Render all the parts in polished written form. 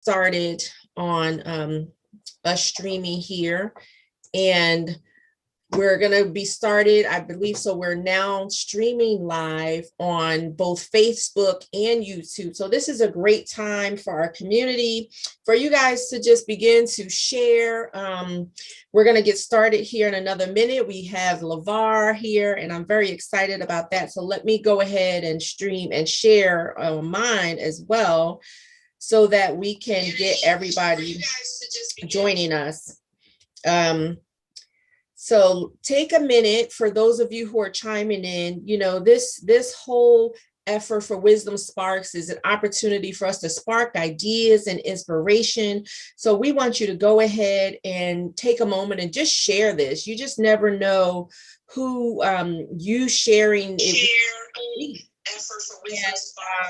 started on us streaming here, and we're going to be started, I believe. So we're now streaming live on both Facebook and YouTube. So this is a great time for our community, for you guys to just begin to share. We're going to get started here in another minute. We have LeVar here, and I'm very excited about that. So let me go ahead and stream and share mine as well, so that we can get everybody joining us. So take a minute for those of you who are chiming in. You know, this whole effort for Wisdom Sparks is an opportunity for us to spark ideas and inspiration. So we want you to go ahead and take a moment and just share this. You just never know who you sharing it.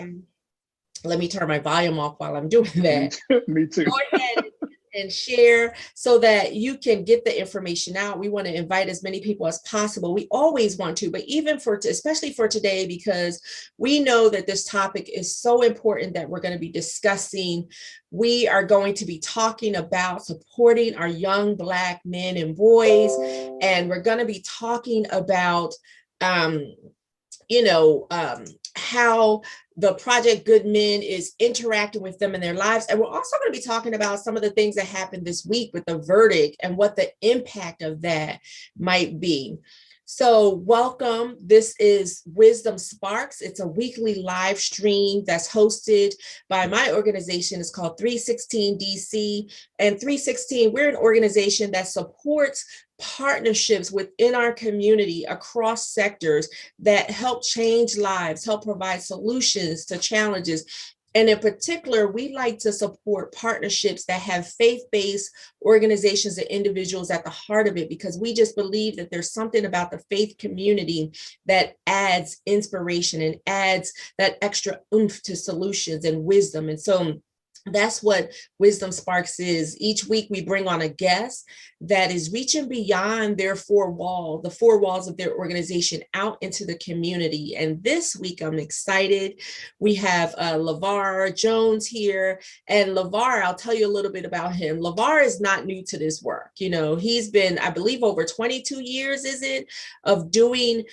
And, let me turn my volume off while I'm doing that. Me too. Go ahead and share so that you can get the information out. We want to invite as many people as possible. We always want to, but even especially for today, because we know that this topic is so important that we're going to be discussing. We are going to be talking about supporting our young Black men and boys, and we're going to be talking about how the Project GoodMen is interacting with them in their lives. And we're also going to be talking about some of the things that happened this week with the verdict and what the impact of that might be. So welcome. This is Wisdom Sparks. It's a weekly live stream that's hosted by my organization. It's called 316 DC. And 316, we're an organization that supports partnerships within our community across sectors that help change lives, help provide solutions to challenges. And in particular, we like to support partnerships that have faith-based organizations and individuals at the heart of it, because we just believe that there's something about the faith community that adds inspiration and adds that extra oomph to solutions and wisdom. And so that's what Wisdom Sparks is. Each week we bring on a guest that is reaching beyond the four walls of their organization out into the community. And this week I'm excited. We have Lavar Jones here. And Lavar, I'll tell you a little bit about him. Lavar is not new to this work. You know, he's been, I believe, over 22 years, is it, of doing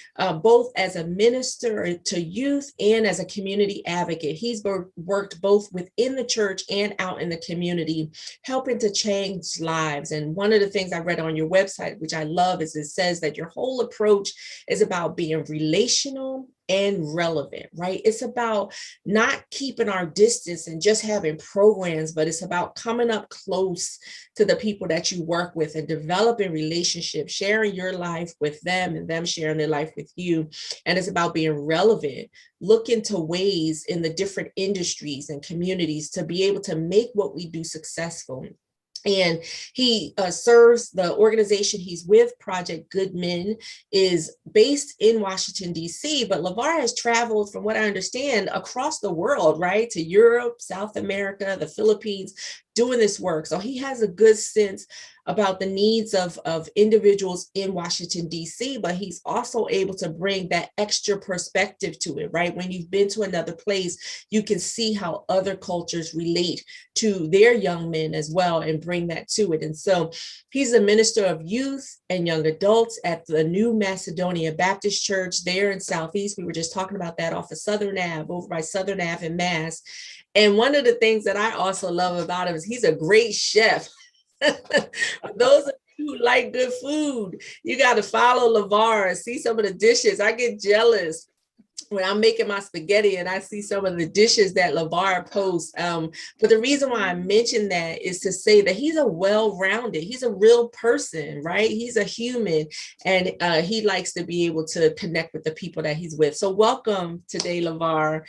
both as a minister to youth and as a community advocate. He's worked both within the church and out in the community, helping to change lives. And one of the things I read on your website, which I love, is it says that your whole approach is about being relational and relevant, right? It's about not keeping our distance and just having programs, but it's about coming up close to the people that you work with and developing relationships, sharing your life with them and them sharing their life with you. And it's about being relevant, look into ways in the different industries and communities to be able to make what we do successful. And he serves the organization he's with. Project GoodMen is based in Washington, D.C., but LeVar has traveled, from what I understand, across the world, right? To Europe, South America, the Philippines, doing this work. So he has a good sense about the needs of individuals in Washington, D.C., but he's also able to bring that extra perspective to it, right? When you've been to another place, you can see how other cultures relate to their young men as well and bring that to it. And so he's a minister of youth and young adults at the New Macedonia Baptist Church there in Southeast. We were just talking about that off of Southern Ave, over by Southern Ave in Mass. And one of the things that I also love about him is he's a great chef. Those of you who like good food, you got to follow LeVar and see some of the dishes. I get jealous when I'm making my spaghetti and I see some of the dishes that LeVar posts. But the reason why I mention that is to say that he's a well-rounded, he's a real person, right? He's a human, and he likes to be able to connect with the people that he's with. So welcome today, LeVar.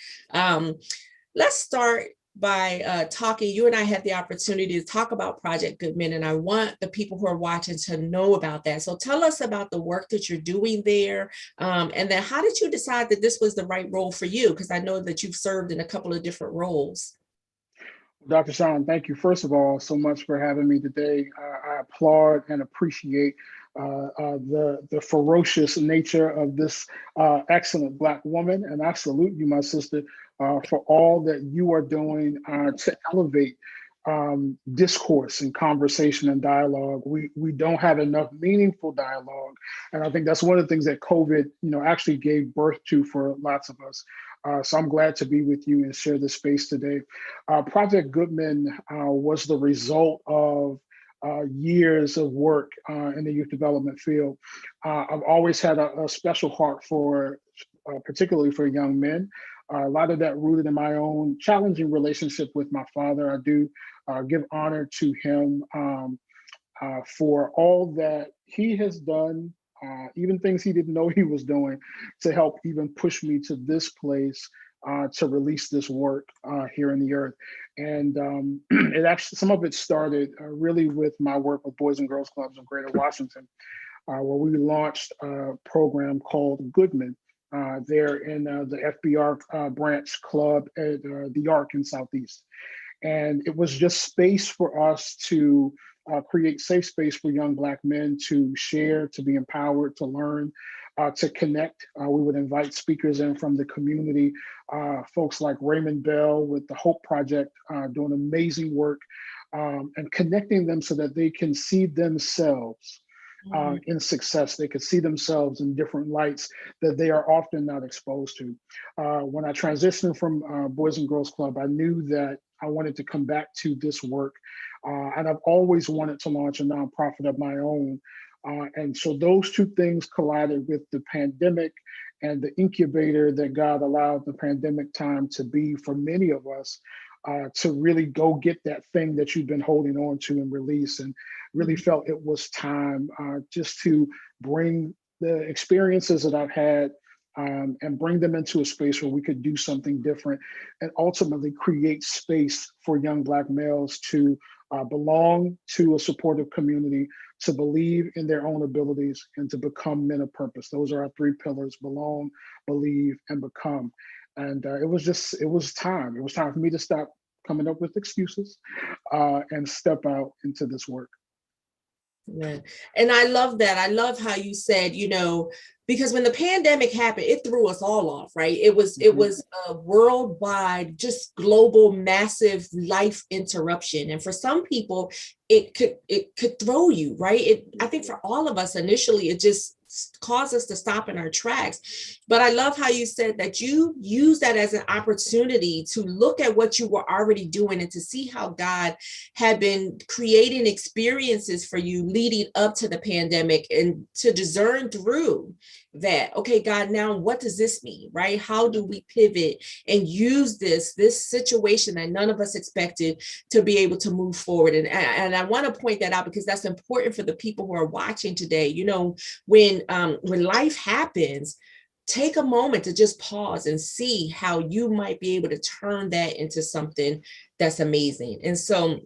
Let's start by talking. You and I had the opportunity to talk about Project GoodMen, and I want the people who are watching to know about that. So tell us about the work that you're doing there, and then how did you decide that this was the right role for you? Because I know that you've served in a couple of different roles. Dr. Sean, thank you, first of all, so much for having me today. I applaud and appreciate the ferocious nature of this excellent Black woman, and I salute you, my sister, for all that you are doing to elevate discourse and conversation and dialogue. We don't have enough meaningful dialogue, and I think that's one of the things that COVID, actually gave birth to for lots of us. So I'm glad to be with you and share this space today. Project GoodMen was the result of years of work in the youth development field. I've always had a special heart for, particularly for young men. A lot of that rooted in my own challenging relationship with my father. I do give honor to him for all that he has done, even things he didn't know he was doing, to help even push me to this place to release this work here in the earth. And it actually, some of it started really with my work with Boys and Girls Clubs of Greater Washington, where we launched a program called GoodMen. There in the FBR branch club at the Arc in Southeast. And it was just space for us to create safe space for young Black men to share, to be empowered, to learn, to connect. We would invite speakers in from the community, folks like Raymond Bell with the Hope Project, doing amazing work, and connecting them so that they can see themselves in success. They could see themselves in different lights that they are often not exposed to. When I transitioned from Boys and Girls Club, I knew that I wanted to come back to this work. And I've always wanted to launch a nonprofit of my own. And so those two things collided with the pandemic and the incubator that God allowed the pandemic time to be for many of us, to really go get that thing that you've been holding on to and release, and really felt it was time just to bring the experiences that I've had and bring them into a space where we could do something different and ultimately create space for young Black males to belong to a supportive community, to believe in their own abilities, and to become men of purpose. Those are our three pillars: belong, believe, and become. And it was time. It was time for me to stop coming up with excuses and step out into this work. Yeah. And I love that. I love how you said, because when the pandemic happened, it threw us all off, right? It was a worldwide, just global, massive life interruption. And for some people, it could throw you, right? I think for all of us initially, it just caused us to stop in our tracks. But I love how you said that you use that as an opportunity to look at what you were already doing and to see how God had been creating experiences for you leading up to the pandemic, and to discern through that, okay, God, now what does this mean, right? How do we pivot and use this situation that none of us expected to be able to move forward? And I want to point that out because that's important for the people who are watching today. When life happens, take a moment to just pause and see how you might be able to turn that into something that's amazing. And so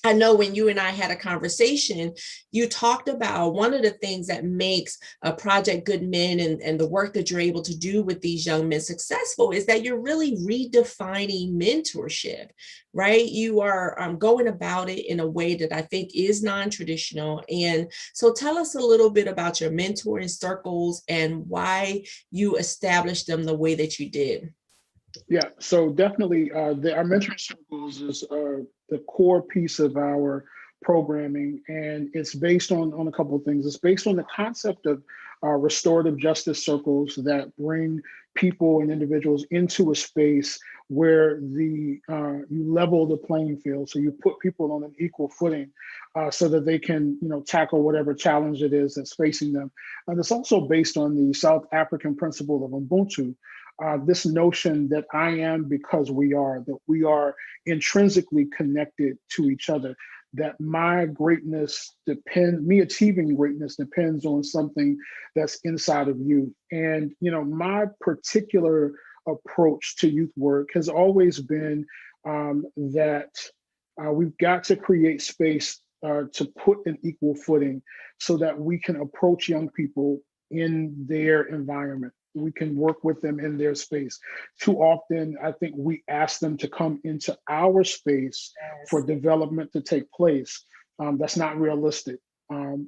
I know when you and I had a conversation, you talked about one of the things that makes a Project GoodMen and the work that you're able to do with these young men successful is that you're really redefining mentorship, right? You are going about it in a way that I think is non-traditional. And so tell us a little bit about your mentoring circles and why you established them the way that you did. Yeah, so definitely our mentoring circles is the core piece of our programming, and it's based on a couple of things. It's based on the concept of restorative justice circles that bring people and individuals into a space where you level the playing field. So you put people on an equal footing so that they can tackle whatever challenge it is that's facing them. And it's also based on the South African principle of Ubuntu. This notion that I am because we are, that we are intrinsically connected to each other, that my greatness me achieving greatness depends on something that's inside of you. And, my particular approach to youth work has always been that we've got to create space to put an equal footing so that we can approach young people in their environment. We can work with them in their space. Too often, I think we ask them to come into our space for development to take place. That's not realistic.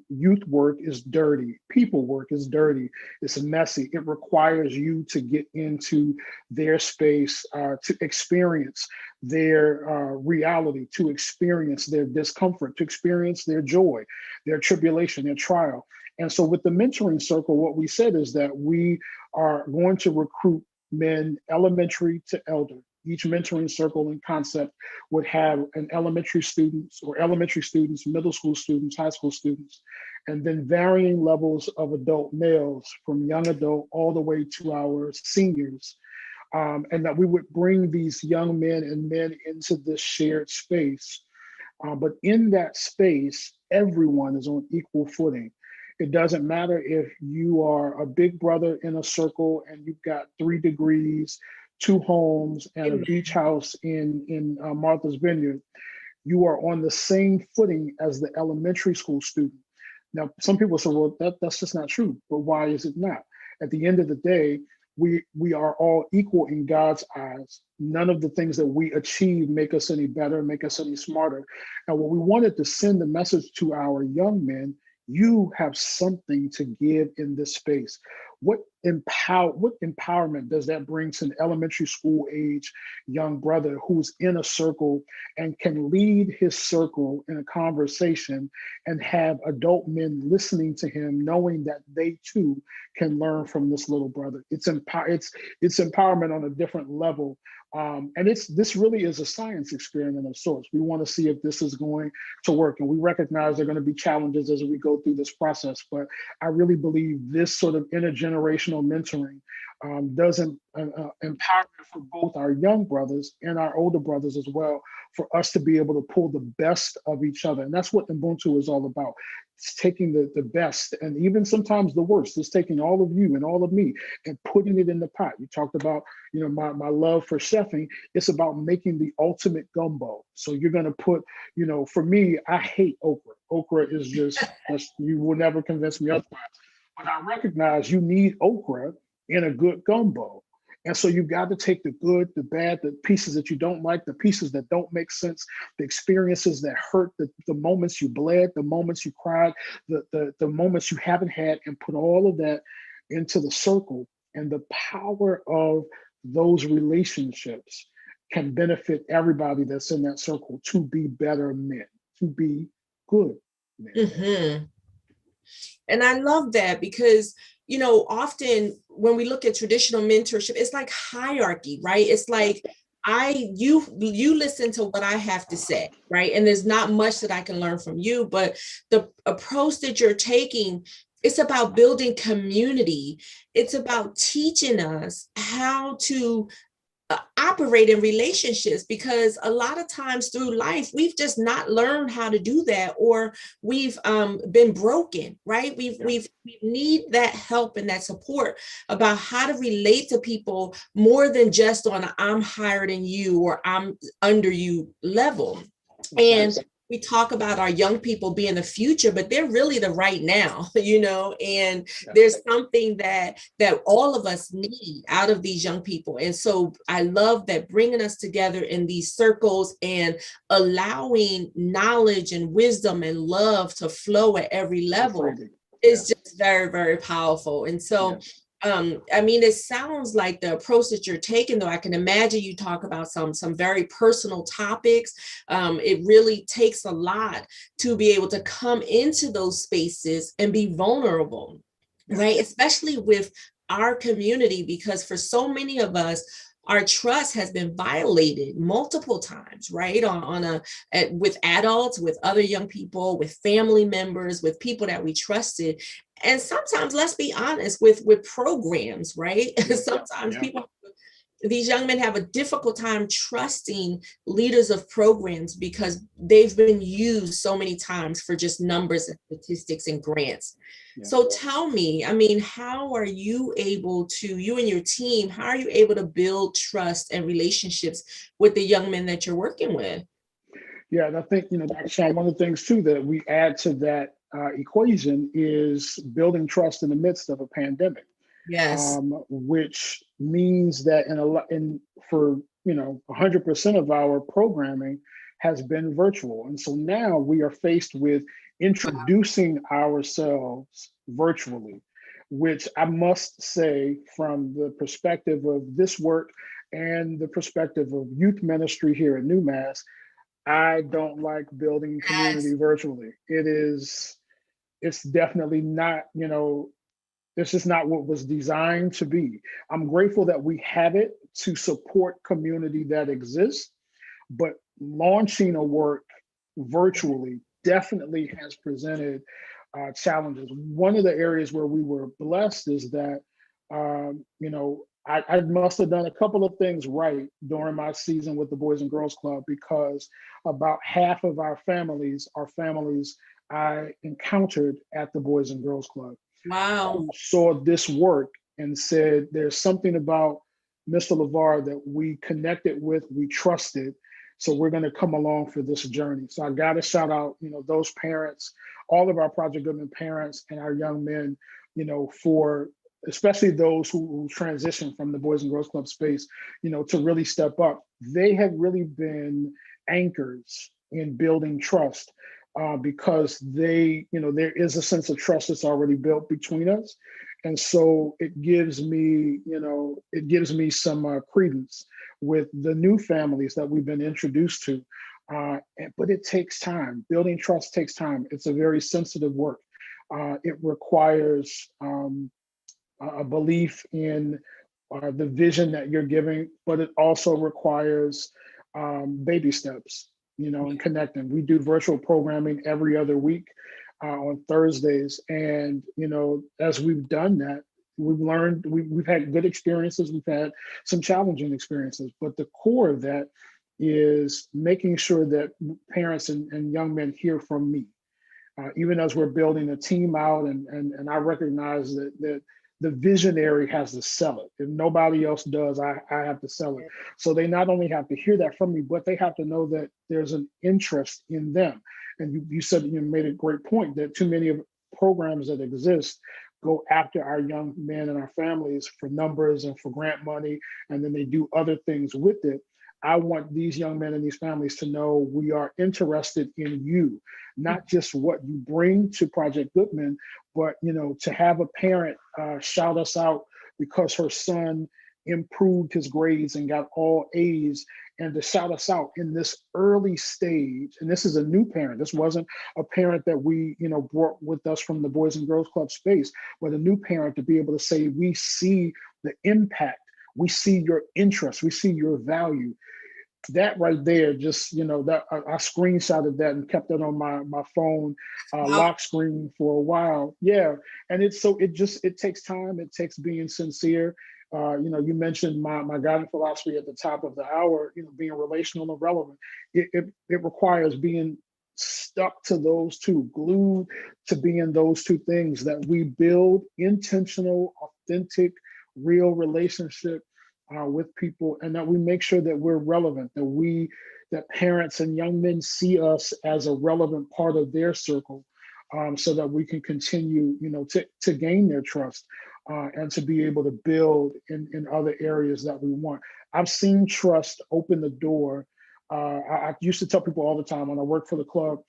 Youth work is dirty. People work is dirty. It's messy. It requires you to get into their space, to experience their reality, to experience their discomfort, to experience their joy, their tribulation, their trial. And so with the mentoring circle, what we said is that we are going to recruit men elementary to elder. Each mentoring circle and concept would have an elementary students or elementary students, middle school students, high school students, and then varying levels of adult males from young adult all the way to our seniors. And that we would bring these young men and men into this shared space. But in that space, everyone is on equal footing. It doesn't matter if you are a big brother in a circle and you've got 3 degrees, 2 homes, and a beach house in Martha's Vineyard. You are on the same footing as the elementary school student. Now, some people say, well, that's just not true. But why is it not? At the end of the day, we are all equal in God's eyes. None of the things that we achieve make us any better, make us any smarter. And what we wanted to send the message to our young men, you have something to give in this space. What empowerment does that bring to an elementary school age young brother who's in a circle and can lead his circle in a conversation and have adult men listening to him, knowing that they too can learn from this little brother? It's empowerment on a different level. And this really is a science experiment of sorts. We want to see if this is going to work. And we recognize there are going to be challenges as we go through this process. But I really believe this sort of intergenerational mentoring does empowerment for both our young brothers and our older brothers as well, for us to be able to pull the best of each other. And that's what Ubuntu is all about. It's taking the best and even sometimes the worst. It's taking all of you and all of me and putting it in the pot. You talked about, my love for chefing. It's about making the ultimate gumbo. So you're going to put, for me, I hate okra. Okra is just, you will never convince me otherwise. But I recognize you need okra in a good gumbo. And so you've got to take the good, the bad, the pieces that you don't like, the pieces that don't make sense, the experiences that hurt, the moments you bled, the moments you cried, the moments you haven't had, and put all of that into the circle. And the power of those relationships can benefit everybody that's in that circle to be better men, to be good men. Mm-hmm. And I love that because, often when we look at traditional mentorship, it's like hierarchy, right? It's like you listen to what I have to say, right? And there's not much that I can learn from you, but the approach that you're taking, it's about building community. It's about teaching us how to operate in relationships, because a lot of times through life we've just not learned how to do that, or we've been broken, right? We need that help and that support about how to relate to people more than just on a I'm higher than you or I'm under you level. And we talk about our young people being the future, but they're really the right now, and there's something that all of us need out of these young people. And so I love that bringing us together in these circles and allowing knowledge and wisdom and love to flow at every level is just very, very powerful. And so it sounds like the approach that you're taking, though, I can imagine you talk about some very personal topics. It really takes a lot to be able to come into those spaces and be vulnerable, right? Especially with our community, because for so many of us, our trust has been violated multiple times, right? With adults, with other young people, with family members, with people that we trusted. And sometimes, let's be honest, with programs, right? Sometimes these young men have a difficult time trusting leaders of programs because they've been used so many times for just numbers and statistics and grants. So tell me, how are you able to, you and your team, how are you able to build trust and relationships with the young men that you're working with? Yeah, and I think, Dr. Chauvin, one of the things too that we add to that equation is building trust in the midst of a pandemic. Yes. Which means that for 100% of our programming has been virtual. And so now we are faced with introducing ourselves virtually, which I must say, from the perspective of this work and the perspective of youth ministry here at UMass, I don't like building community Yes. virtually. It's definitely not, this is not what was designed to be. I'm grateful that we have it to support community that exists, but launching a work virtually definitely has presented challenges. One of the areas where we were blessed is that, I must have done a couple of things right during my season with the Boys and Girls Club, because about half of our families are families I encountered at the Boys and Girls Club, Wow. who saw this work and said, there's something about Mr. LeVar that we connected with, we trusted. So we're going to come along for this journey. So I got to shout out, those parents, all of our Project GoodMen parents and our young men, for especially those who transition from the Boys and Girls Club space, to really step up. They have really been anchors in building trust, because there is a sense of trust that's already built between us. And so it gives me some credence with the new families that we've been introduced to. But it takes time. Building trust takes time. It's a very sensitive work. It requires a belief in the vision that you're giving, but it also requires baby steps, and connecting. We do virtual programming every other week on Thursdays. And, as we've done that, we've learned, we've had good experiences, we've had some challenging experiences, but the core of that is making sure that parents and young men hear from me. Even as we're building a team out, and I recognize that the visionary has to sell it. If nobody else does, I have to sell it. So they not only have to hear that from me, but they have to know that there's an interest in them. And you said, you made a great point, that too many of programs that exist go after our young men and our families for numbers and for grant money, and then they do other things with it. I want these young men and these families to know we are interested in you, not just what you bring to Project GoodMen, but to have a parent shout us out because her son improved his grades and got all A's, and to shout us out in this early stage. And this is a new parent. This wasn't a parent that we brought with us from the Boys and Girls Club space, but a new parent to be able to say, we see the impact, we see your interest, we see your value. That right there, just that I screenshotted that and kept it on my phone lock screen for a while. Yeah, and it takes time. It takes being sincere. You mentioned my guiding philosophy at the top of the hour. Being relational and relevant. It requires being stuck to those two, glued to being those two things, that we build intentional, authentic, real relationship with people, and that we make sure that we're relevant, that parents and young men see us as a relevant part of their circle, so that we can continue, to gain their trust, and to be able to build in other areas that we want. I've seen trust open the door. I used to tell people all the time when I worked for the club,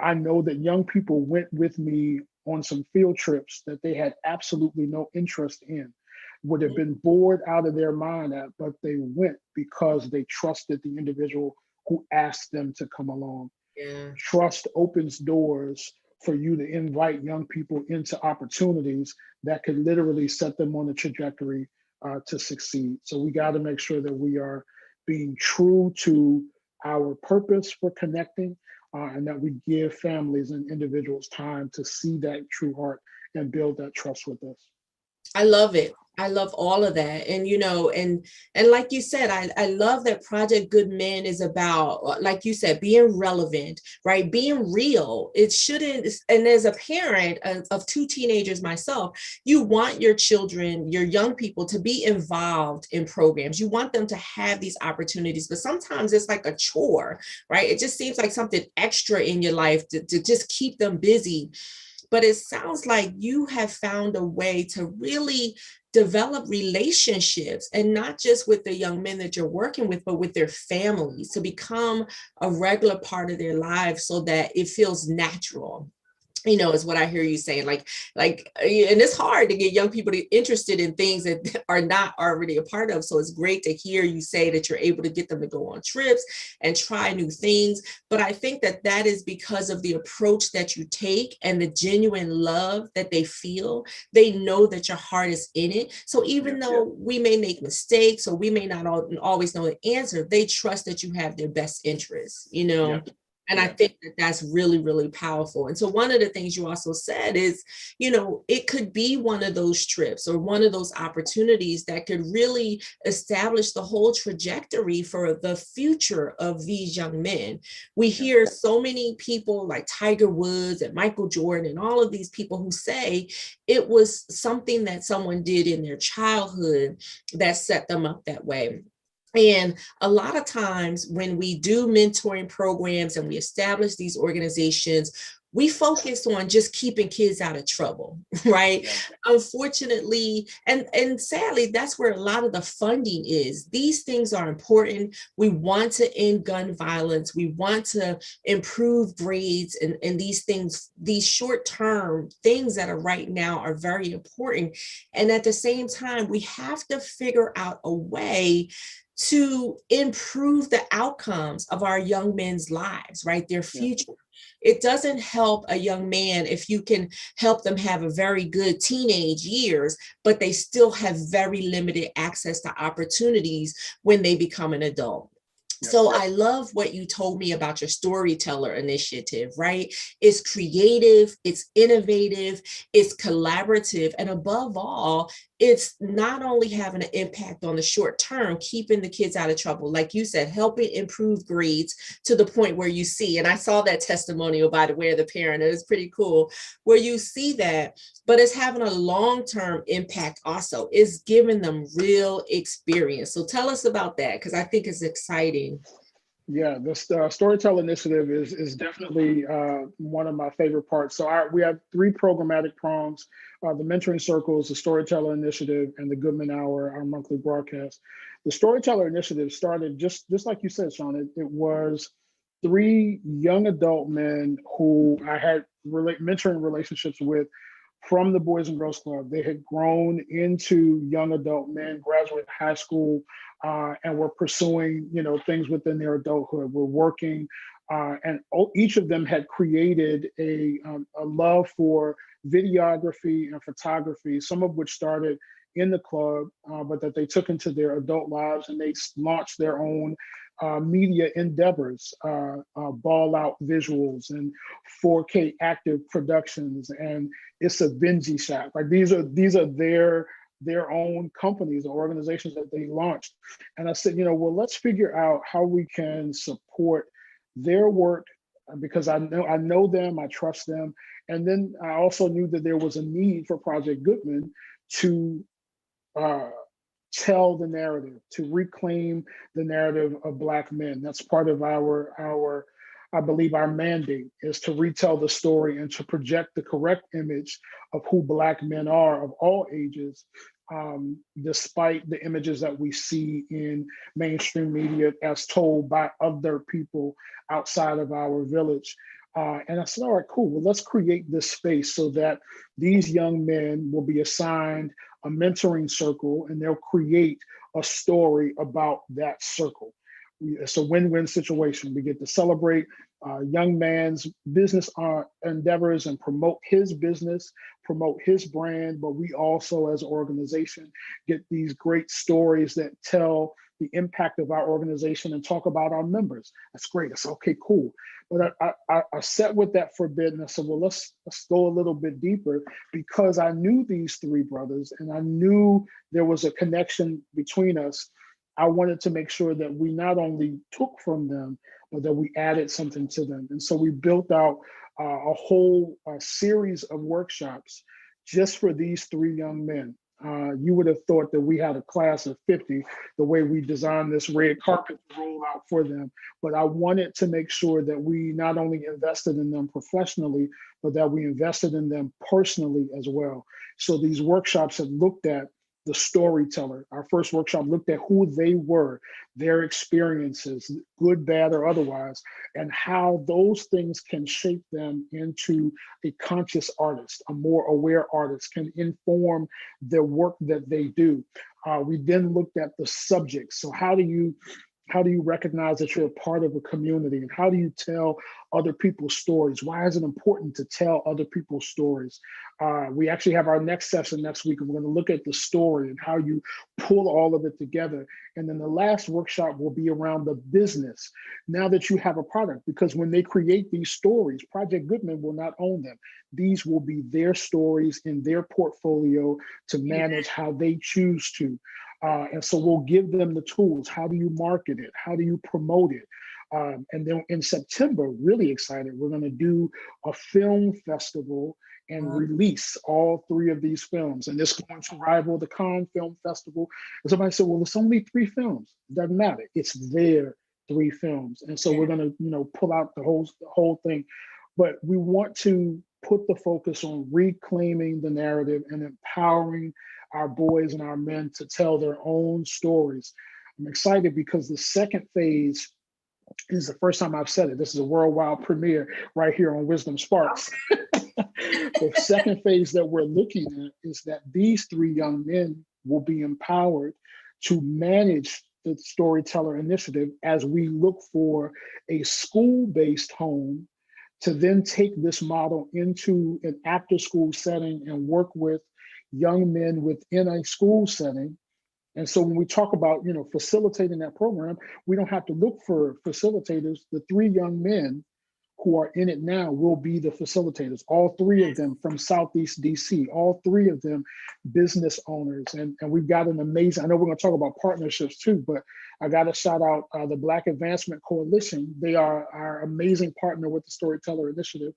I know that young people went with me on some field trips that they had absolutely no interest in, would have been bored out of their mind at, but they went because they trusted the individual who asked them to come along. Yeah. Trust opens doors for you to invite young people into opportunities that could literally set them on a trajectory to succeed. So we got to make sure that we are being true to our purpose for connecting, and that we give families and individuals time to see that true heart and build that trust with us. I love it. I love all of that. And, and like you said, I love that Project GoodMen is about, like you said, being relevant, right? Being real. It shouldn't, and as a parent of two teenagers myself, you want your children, your young people to be involved in programs. You want them to have these opportunities, but sometimes it's like a chore, right? It just seems like something extra in your life to just keep them busy. But it sounds like you have found a way to really develop relationships, and not just with the young men that you're working with, but with their families, to become a regular part of their lives so that it feels natural, is what I hear you saying. And it's hard to get young people interested in things that are not already a part of. So it's great to hear you say that you're able to get them to go on trips and try new things. But I think that that is because of the approach that you take and the genuine love that they feel. They know that your heart is in it. So even though we may make mistakes or we may not always know the answer, they trust that you have their best interests, And I think that that's really, really powerful. And so one of the things you also said is, it could be one of those trips or one of those opportunities that could really establish the whole trajectory for the future of these young men. We hear so many people like Tiger Woods and Michael Jordan and all of these people who say it was something that someone did in their childhood that set them up that way. And a lot of times when we do mentoring programs and we establish these organizations, we focus on just keeping kids out of trouble, right? Unfortunately, and sadly, that's where a lot of the funding is. These things are important. We want to end gun violence. We want to improve grades, and these things, these short-term things that are right now are very important. And at the same time, we have to figure out a way to improve the outcomes of our young men's lives, right? Their future. It doesn't help a young man if you can help them have a very good teenage years, but they still have very limited access to opportunities when they become an adult. So I love what you told me about your Storyteller Initiative, right? It's creative, it's innovative, it's collaborative, and above all, it's not only having an impact on the short term, keeping the kids out of trouble, like you said, helping improve grades to the point where you see, and I saw that testimonial, by the way, of the parent, it was pretty cool, where you see that, but it's having a long-term impact also. It's giving them real experience. So tell us about that, because I think it's exciting. Yeah, the Storyteller Initiative is definitely one of my favorite parts. So we have three programmatic prongs: the mentoring circles, the Storyteller Initiative, and the GoodMen Hour, our monthly broadcast. The Storyteller Initiative started just like you said, Sean. It was three young adult men who I had mentoring relationships with from the Boys and Girls Club. They had grown into young adult men, graduate high school, and were pursuing, things within their adulthood. We're working, and each of them had created a love for videography and photography, some of which started in the club, but that they took into their adult lives, and they launched their own media endeavors, ball out visuals and 4K active productions, and it's a Benji shop. Like these are their own companies or organizations that they launched. And I said, well, let's figure out how we can support their work, because I know them, I trust them. And then I also knew that there was a need for Project GoodMen to tell the narrative, to reclaim the narrative of Black men. That's part of our I believe our mandate is to retell the story and to project the correct image of who Black men are of all ages, despite the images that we see in mainstream media as told by other people outside of our village. And I said, all right, cool. Well, let's create this space so that these young men will be assigned a mentoring circle, and they'll create a story about that circle. It's a win-win situation. We get to celebrate young man's business endeavors and promote his business, promote his brand, but we also as an organization get these great stories that tell the impact of our organization and talk about our members. That's great. It's okay, cool. But I sat with that for a bit, and I said, well, let's go a little bit deeper, because I knew these three brothers and I knew there was a connection between us. I wanted to make sure that we not only took from them, but that we added something to them. And so we built out a whole series of workshops just for these three young men. You would have thought that we had a class of 50, the way we designed this red carpet to roll out for them. But I wanted to make sure that we not only invested in them professionally, but that we invested in them personally as well. So these workshops have looked at the storyteller. Our first workshop looked at who they were, their experiences, good, bad, or otherwise, and how those things can shape them into a conscious artist, a more aware artist, can inform the work that they do. We then looked at the subjects. So how do you recognize that you're a part of a community, and how do you tell other people's stories? Why is it important to tell other people's stories? We actually have our next session next week, and we're going to look at the story and how you pull all of it together. And then the last workshop will be around the business. Now that you have a product, because when they create these stories, Project GoodMen will not own them. These will be their stories in their portfolio to manage how they choose to. And so we'll give them the tools. How do you market it? How do you promote it? And then in September, really excited, we're going to do a film festival and release all 3 of these films. And this is going to rival the Cannes Film Festival. And somebody said, well, it's only 3 films. It doesn't matter. It's their 3 films. And so we're going to, pull out the whole thing. But we want to put the focus on reclaiming the narrative and empowering our boys and our men to tell their own stories. I'm excited because the second phase is the first time I've said it. This is a worldwide premiere right here on Wisdom Sparks. The second phase that we're looking at is that these 3 young men will be empowered to manage the Storyteller Initiative as we look for a school-based home to then take this model into an after-school setting and work with young men within a school setting. And so when we talk about, facilitating that program, we don't have to look for facilitators. The 3 young men who are in it now will be the facilitators, all 3 of them from Southeast DC, all 3 of them business owners. And we've got an amazing, I know we're going to talk about partnerships too, but I got to shout out the Black Advancement Coalition. They are our amazing partner with the Storyteller Initiative.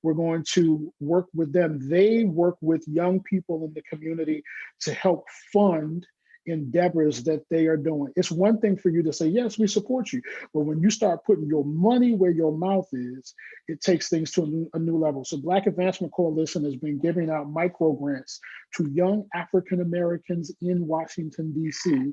We're going to work with them. They work with young people in the community to help fund endeavors that they are doing. It's one thing for you to say, yes, we support you. But when you start putting your money where your mouth is, it takes things to a new level. So Black Advancement Coalition has been giving out micro grants to young African Americans in Washington, D.C.,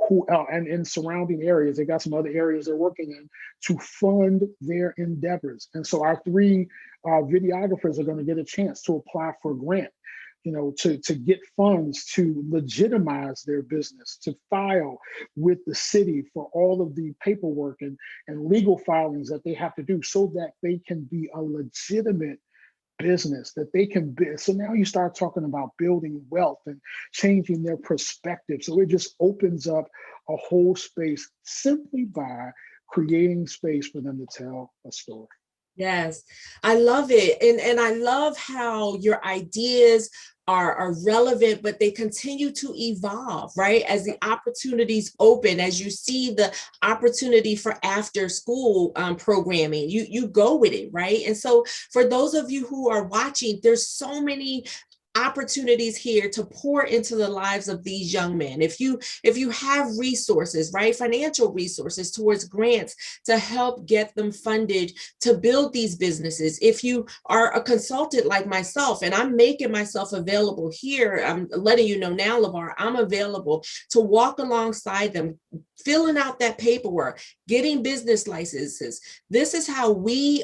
who and in surrounding areas. They got some other areas they're working in to fund their endeavors. And so our 3 videographers are going to get a chance to apply for a grant, to get funds to legitimize their business, to file with the city for all of the paperwork and legal filings that they have to do so that they can be a legitimate business, that they can build. So now you start talking about building wealth and changing their perspective. So it just opens up a whole space simply by creating space for them to tell a story. Yes, I love it. And I love how your ideas are relevant, but they continue to evolve, right? As the opportunities open, as you see the opportunity for after school programming, you go with it, right? And so for those of you who are watching, there's so many opportunities here to pour into the lives of these young men. If you have resources, right, financial resources towards grants to help get them funded to build these businesses, if you are a consultant like myself, and I'm making myself available here, I'm letting you know now, LeVar, I'm available to walk alongside them, filling out that paperwork, getting business licenses. This is how we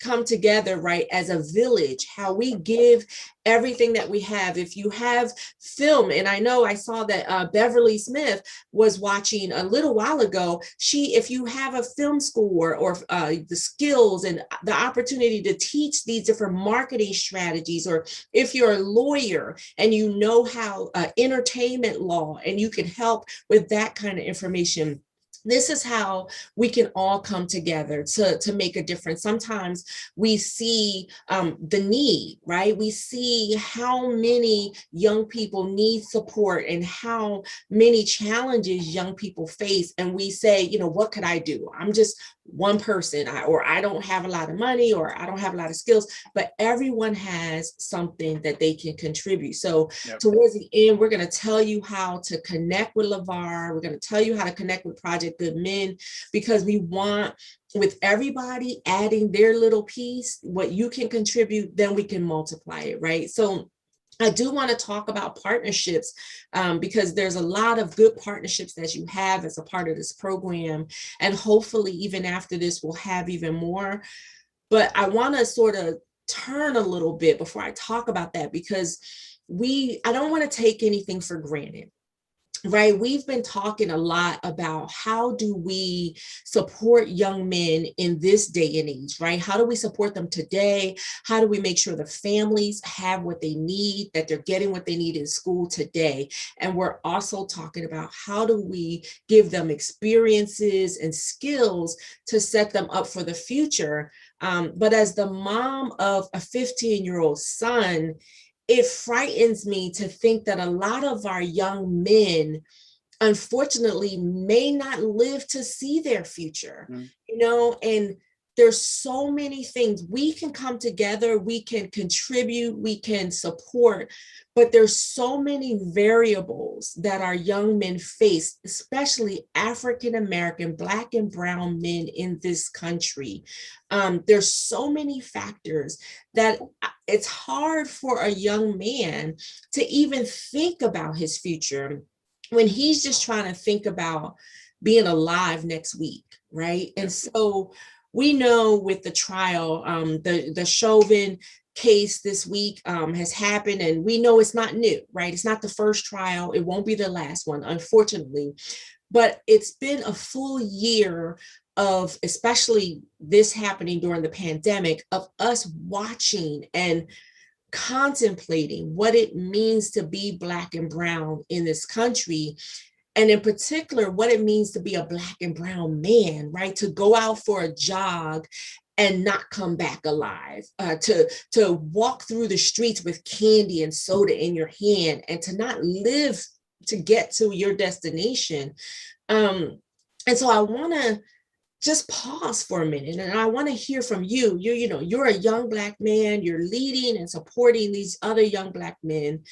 come together, right, as a village, how we give everything that we have. If you have film, and I know I saw that Beverly Smith was watching a little while ago, if you have a film school or the skills and the opportunity to teach these different marketing strategies, or if you're a lawyer and you know how entertainment law, and you can help with that kind of information, this is how we can all come together to make a difference. Sometimes we see the need, right? We see how many young people need support and how many challenges young people face. And we say, what could I do? I'm just one person, or I don't have a lot of money, or I don't have a lot of skills, but everyone has something that they can contribute. So towards the end, we're going to tell you how to connect with LeVar. We're going to tell you how to connect with Project GoodMen, because we want, with everybody adding their little piece, what you can contribute, then we can multiply it, right? So I do want to talk about partnerships because there's a lot of good partnerships that you have as a part of this program. And hopefully, even after this, we'll have even more. But I want to sort of turn a little bit before I talk about that, because I don't want to take anything for granted. Right, we've been talking a lot about how do we support young men in this day and age, right? How do we support them today? How do we make sure the families have what they need, that they're getting what they need in school today? And we're also talking about how do we give them experiences and skills to set them up for the future. But as the mom of a 15-year-old son, it frightens me to think that a lot of our young men, unfortunately, may not live to see their future, and there's so many things we can come together, we can contribute, we can support, but there's so many variables that our young men face, especially African American, Black and brown men in this country. There's so many factors that it's hard for a young man to even think about his future when he's just trying to think about being alive next week, right? And so we know with the trial, the Chauvin case this week has happened, and we know it's not new, right? It's not the first trial. It won't be the last one, unfortunately. But it's been a full year of, especially this happening during the pandemic, of us watching and contemplating what it means to be Black and brown in this country. And in particular, what it means to be a Black and brown man, right? To go out for a jog and not come back alive, to walk through the streets with candy and soda in your hand, and to not live to get to your destination. And so I want to just pause for a minute, and I want to hear from you. You're a young Black man, you're leading and supporting these other young Black men.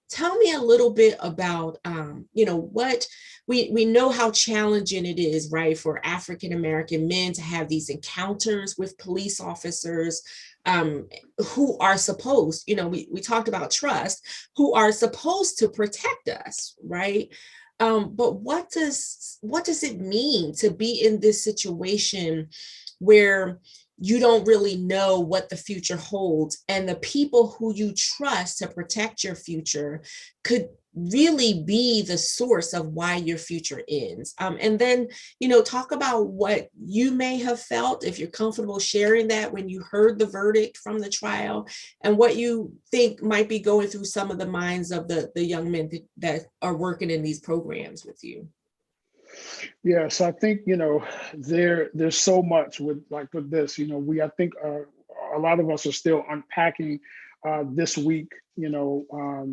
Tell me a little bit about, what we know how challenging it is, right, for African American men to have these encounters with police officers who are supposed, we talked about trust, who are supposed to protect us, right? But what does it mean to be in this situation where you don't really know what the future holds, and the people who you trust to protect your future could really be the source of why your future ends? And then, talk about what you may have felt, if you're comfortable sharing that, when you heard the verdict from the trial, and what you think might be going through some of the minds of the young men that are working in these programs with you. Yeah, so I think there's so much with this. I think a lot of us are still unpacking this week. I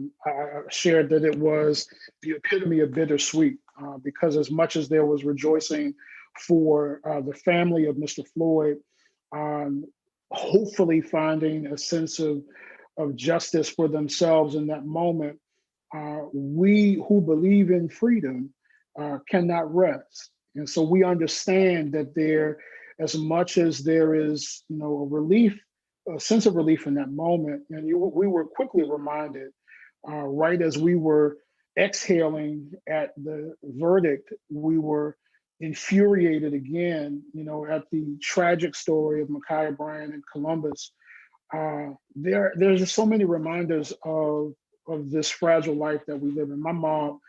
shared that it was the epitome of bittersweet because as much as there was rejoicing for the family of Mr. Floyd, hopefully finding a sense of justice for themselves in that moment, we who believe in freedom cannot rest. And so we understand that as much as there is, a sense of relief in that moment, and we were quickly reminded, right as we were exhaling at the verdict, we were infuriated again, at the tragic story of Ma'Khia Bryant in Columbus. There's just so many reminders of this fragile life that we live in. My mom,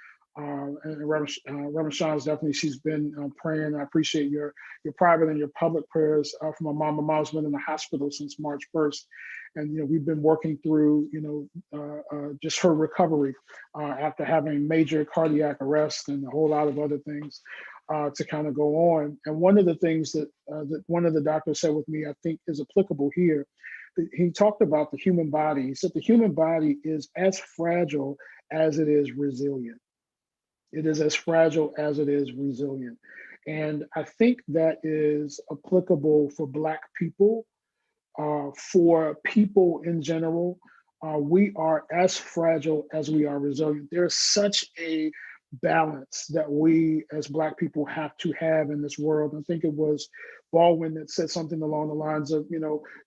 and Reverend Sean's definitely, she's been praying. I appreciate your private and your public prayers for my mom. My mom's been in the hospital since March 1st. And, we've been working through, just her recovery after having major cardiac arrest and a whole lot of other things to kind of go on. And one of the things that one of the doctors said with me, I think is applicable here. He talked about the human body. He said the human body is as fragile as it is resilient. It is as fragile as it is resilient. And I think that is applicable for Black people, for people in general. We are as fragile as we are resilient. There's such a balance that we as Black people have to have in this world. I think it was Baldwin that said something along the lines of,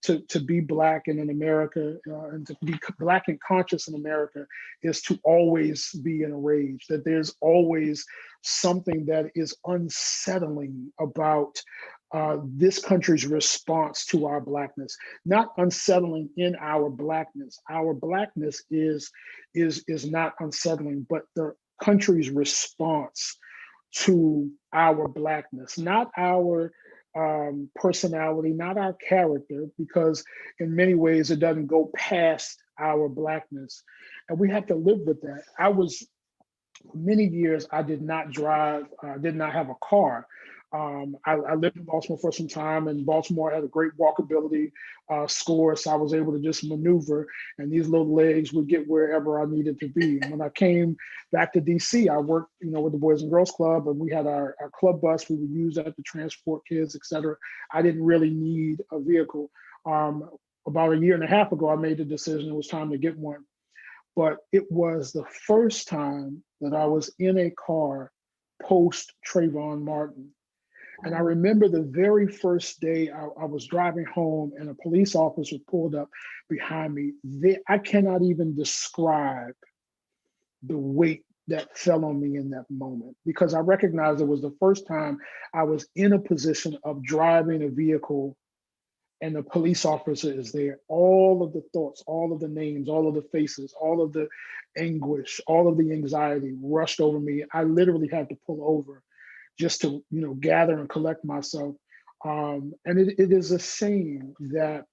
to be Black and in America, and to be Black and conscious in America is to always be in a rage, that there's always something that is unsettling about this country's response to our Blackness. Not unsettling in our Blackness. Our Blackness is not unsettling, but the country's response to our Blackness, not our personality, not our character, because in many ways it doesn't go past our Blackness. And we have to live with that. Many years I did not drive, did not have a car. I lived in Baltimore for some time, and Baltimore had a great walkability score, so I was able to just maneuver, and these little legs would get wherever I needed to be. And when I came back to DC, I worked, with the Boys and Girls Club, and we had our club bus we would use that to transport kids, et cetera. I didn't really need a vehicle. About a year and a half ago, I made the decision it was time to get one. But it was the first time that I was in a car post Trayvon Martin. And I remember the very first day I was driving home and a police officer pulled up behind me. I cannot even describe the weight that fell on me in that moment, because I recognized it was the first time I was in a position of driving a vehicle and the police officer is there. All of the thoughts, all of the names, all of the faces, all of the anguish, all of the anxiety rushed over me. I literally had to pull over just to, gather and collect myself. And it is a shame that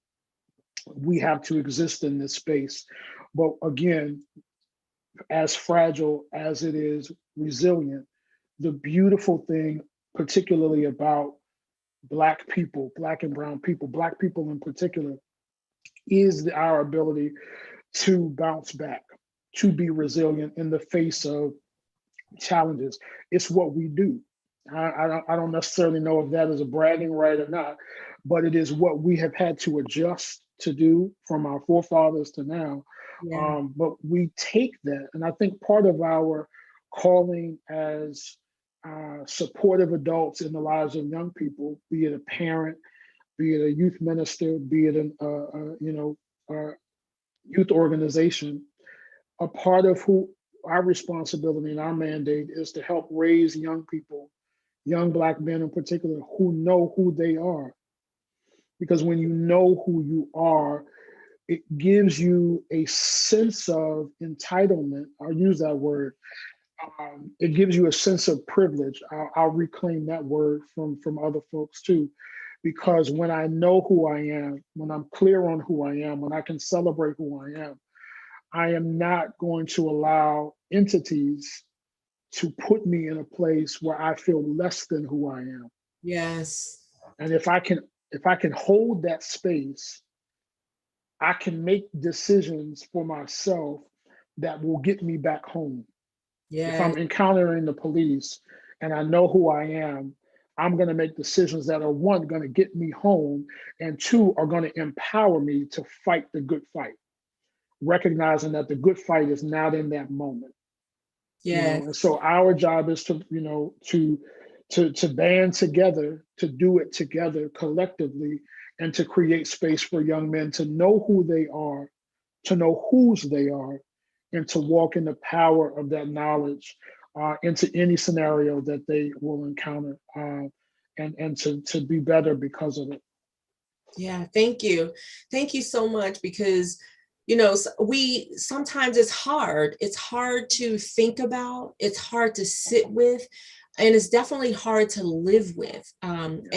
we have to exist in this space. But again, as fragile as it is resilient, the beautiful thing, particularly about Black people, Black and brown people, Black people in particular, is our ability to bounce back, to be resilient in the face of challenges. It's what we do. I don't necessarily know if that is a bragging right or not, but it is what we have had to adjust to do from our forefathers to now. Yeah. But we take that, and I think part of our calling as supportive adults in the lives of young people, be it a parent, be it a youth minister, be it a youth organization, a part of who our responsibility and our mandate is to help raise young people, young Black men in particular, who know who they are. Because when you know who you are, it gives you a sense of entitlement. I'll use that word. It gives you a sense of privilege. I'll reclaim that word from other folks too. Because when I know who I am, when I'm clear on who I am, when I can celebrate who I am not going to allow entities to put me in a place where I feel less than who I am. Yes. And if I can hold that space, I can make decisions for myself that will get me back home. If I'm Yes. encountering the police and I know who I am, I'm going to make decisions that are, one, going to get me home, and two, are going to empower me to fight the good fight, recognizing that the good fight is not in that moment. Yes. And so our job is to band together, to do it together collectively, and to create space for young men to know who they are, to know whose they are, and to walk in the power of that knowledge into any scenario that they will encounter, and to be better because of it. Yeah, thank you. Thank you so much, because we sometimes it's hard to think about, it's hard to sit with, and it's definitely hard to live with. And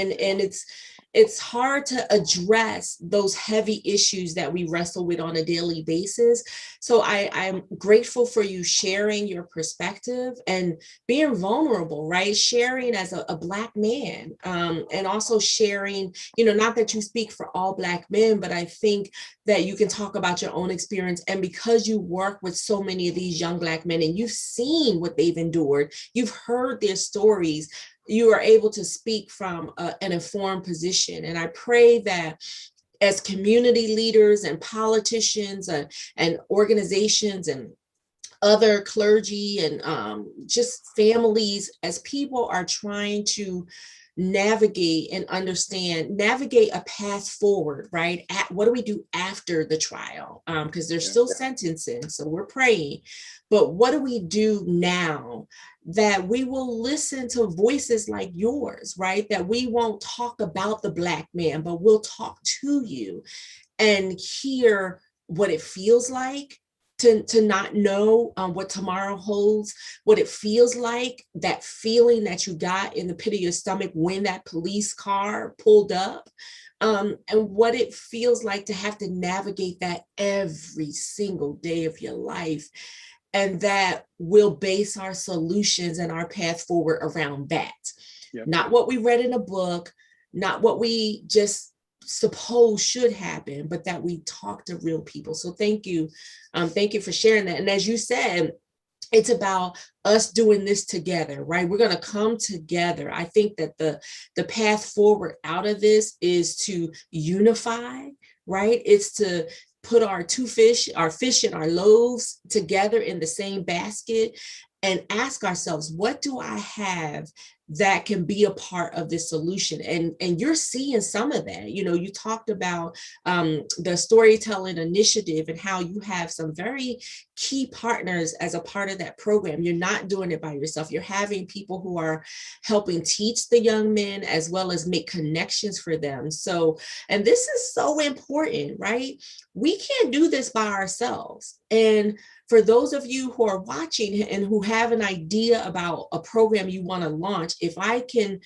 it's hard to address those heavy issues that we wrestle with on a daily basis. So I'm grateful for you sharing your perspective and being vulnerable, right? Sharing as a Black man, and also sharing, not that you speak for all Black men, but I think that you can talk about your own experience. And because you work with so many of these young Black men and you've seen what they've endured, you've heard their stories, you are able to speak from an informed position. And I pray that as community leaders and politicians and organizations and other clergy and just families, as people are trying to navigate and navigate a path forward, right? What do we do after the trial? Because there's still sentencing, so we're praying. But what do we do now that we will listen to voices like yours, right? That we won't talk about the Black man, but we'll talk to you and hear what it feels like to not know what tomorrow holds, what it feels like, that feeling that you got in the pit of your stomach when that police car pulled up, and what it feels like to have to navigate that every single day of your life. And that we'll base our solutions and our path forward around that. Yep. Not what we read in a book, not what we just suppose should happen, but that we talk to real people. So thank you. Thank you for sharing that. And as you said, it's about us doing this together, right? We're going to come together. I think that the path forward out of this is to unify, right? It's to put our fish and our loaves together in the same basket and ask ourselves, what do I have that can be a part of this solution? And you're seeing some of that. You know, you talked about the Storytelling Initiative and how you have some very key partners as a part of that program. You're not doing it by yourself. You're having people who are helping teach the young men as well as make connections for them. So, and this is so important, right? We can't do this by ourselves. And for those of you who are watching and who have an idea about a program you want to launch, if I can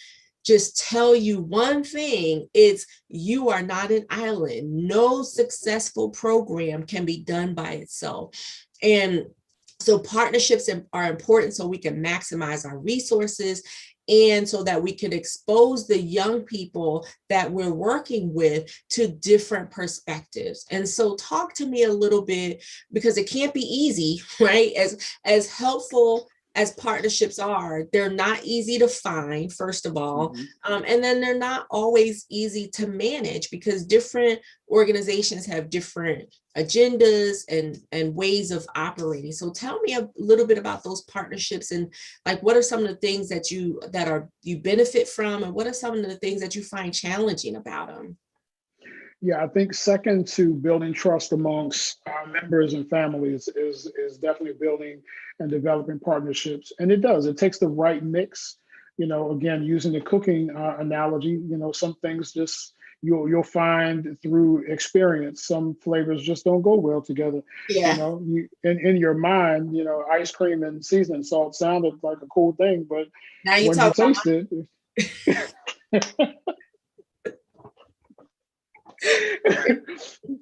just tell you one thing, it's you are not an island. No successful program can be done by itself. And so partnerships are important so we can maximize our resources and so that we can expose the young people that we're working with to different perspectives. And so talk to me a little bit, because it can't be easy, right? As helpful as partnerships are, they're not easy to find, first of all, and then they're not always easy to manage because different organizations have different agendas and ways of operating. So tell me a little bit about those partnerships and like what are some of the things that you benefit from, and what are some of the things that you find challenging about them? Yeah, I think second to building trust amongst members and families is definitely building and developing partnerships. And it takes the right mix. You know, again, using the cooking analogy, you know, some things just you'll find through experience, some flavors just don't go well together. Yeah. You know, in your mind, you know, ice cream and seasoning salt sounded like a cool thing, but now when you taste it,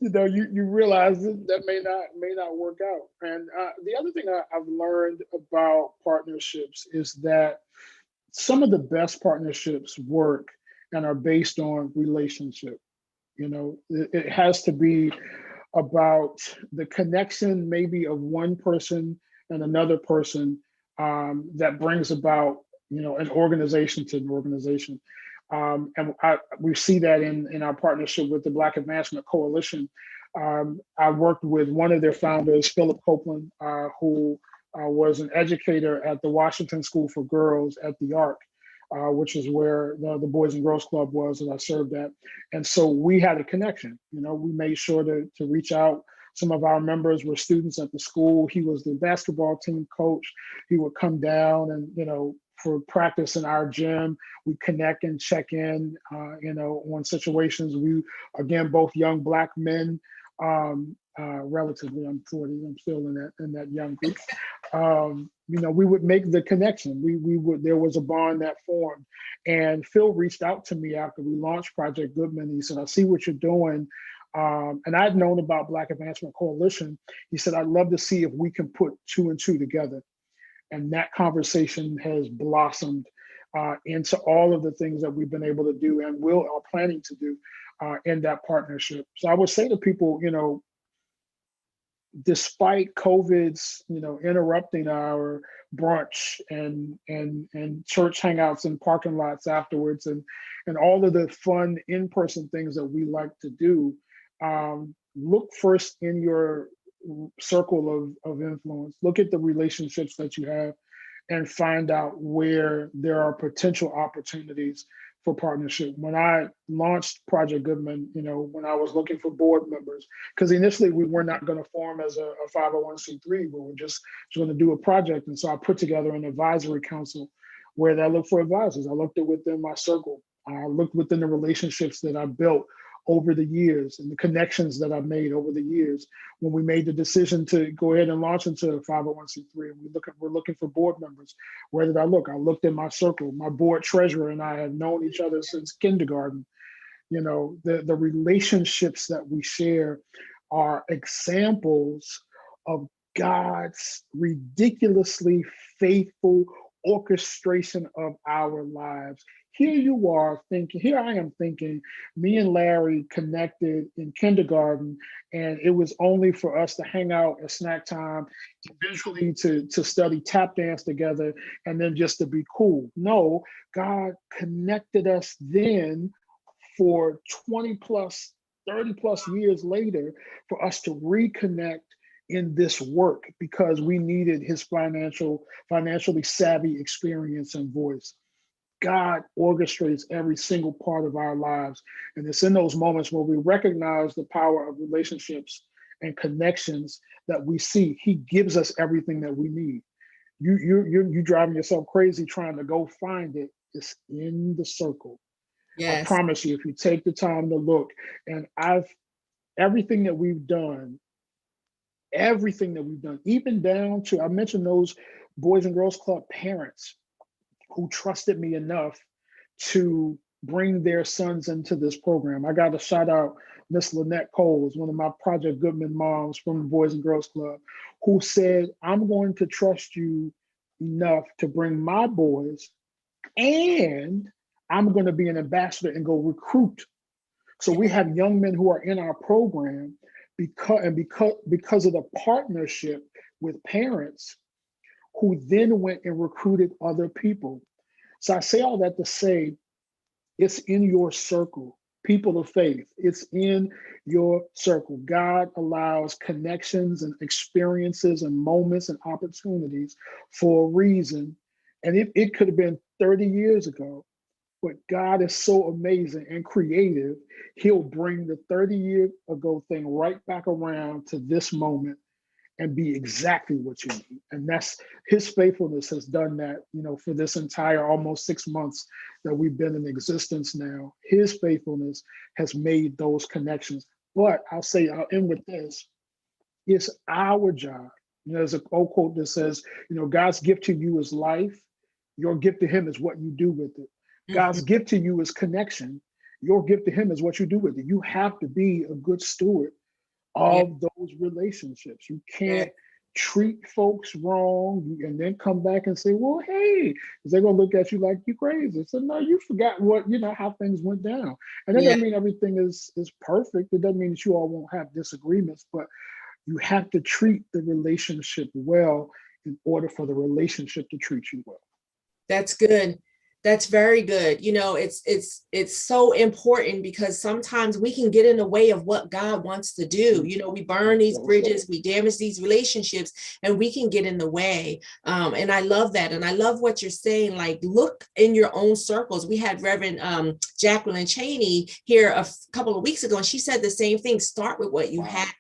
you know, you realize that may not work out. And the other thing I've learned about partnerships is that some of the best partnerships work and are based on relationship. You know, it has to be about the connection maybe of one person and another person that brings about, you know, an organization to an organization. And we see that in our partnership with the Black Advancement Coalition. I worked with one of their founders, Philip Copeland, who was an educator at the Washington School for Girls at the Arc, which is where the Boys and Girls Club was that I served at. And so we had a connection. You know, we made sure to reach out. Some of our members were students at the school. He was the basketball team coach. He would come down and, you know, for practice in our gym, we connect and check in, you know, on situations. We, again, both young Black men, relatively, I'm 40, I'm still in that young group. You know, we would make the connection. We would, there was a bond that formed. And Phil reached out to me after we launched Project GoodMen. He said, I see what you're doing. And I'd known about Black Advancement Coalition. He said, I'd love to see if we can put 2 and 2 together. And that conversation has blossomed into all of the things that we've been able to do and are planning to do in that partnership. So I would say to people, you know, despite COVID's, you know, interrupting our brunch and church hangouts and parking lots afterwards and all of the fun in-person things that we like to do, look first in your circle of influence. Look at the relationships that you have and find out where there are potential opportunities for partnership. When I launched Project GoodMen, when I was looking for board members, because initially we were not going to form as a 501c3, we were just going to do a project. And so I put together an advisory council where I looked for advisors. I looked at within my circle. I looked within the relationships that I built over the years and the connections that I've made over the years. When we made the decision to go ahead and launch into a 501c3, and we're looking for board members. Where did I look? I looked in my circle. My board treasurer and I have known each other since kindergarten. The relationships that we share are examples of God's ridiculously faithful orchestration of our lives. Here I am thinking, me and Larry connected in kindergarten, and it was only for us to hang out at snack time, eventually to study tap dance together, and then just to be cool. No, God connected us then for 20 plus, 30 plus years later for us to reconnect in this work because we needed his financially savvy experience and voice. God orchestrates every single part of our lives. And it's in those moments where we recognize the power of relationships and connections that we see. He gives us everything that we need. You driving yourself crazy trying to go find it. It's in the circle. Yes. I promise you, if you take the time to look, and everything that we've done, even down to, I mentioned those Boys and Girls Club parents who trusted me enough to bring their sons into this program. I got to shout out Miss Lynette Coles, one of my Project GoodMen moms from the Boys and Girls Club, who said, I'm going to trust you enough to bring my boys, and I'm going to be an ambassador and go recruit. So we have young men who are in our program because of the partnership with parents who then went and recruited other people. So I say all that to say, it's in your circle, people of faith. It's in your circle. God allows connections and experiences and moments and opportunities for a reason. And it could have been 30 years ago, but God is so amazing and creative. He'll bring the 30-year ago thing right back around to this moment and be exactly what you need. And that's his faithfulness has done that, for this entire almost 6 months that we've been in existence now. His faithfulness has made those connections. But I'll end with this. It's our job. There's an old quote that says, God's gift to you is life. Your gift to him is what you do with it. God's gift to you is connection. Your gift to him is what you do with it. You have to be a good steward of those relationships. You can't treat folks wrong and then come back and say, well, hey, because they're going to look at you like you're crazy. So no, you forgot how things went down. And that doesn't mean everything is perfect. It doesn't mean that you all won't have disagreements, but you have to treat the relationship well in order for the relationship to treat you well. That's good. That's very good. It's so important because sometimes we can get in the way of what God wants to do. We burn these bridges, we damage these relationships, and we can get in the way. And I love that. And I love what you're saying, like, look in your own circles. We had Reverend Jacqueline Cheney here a couple of weeks ago, and she said the same thing. Start with what you have.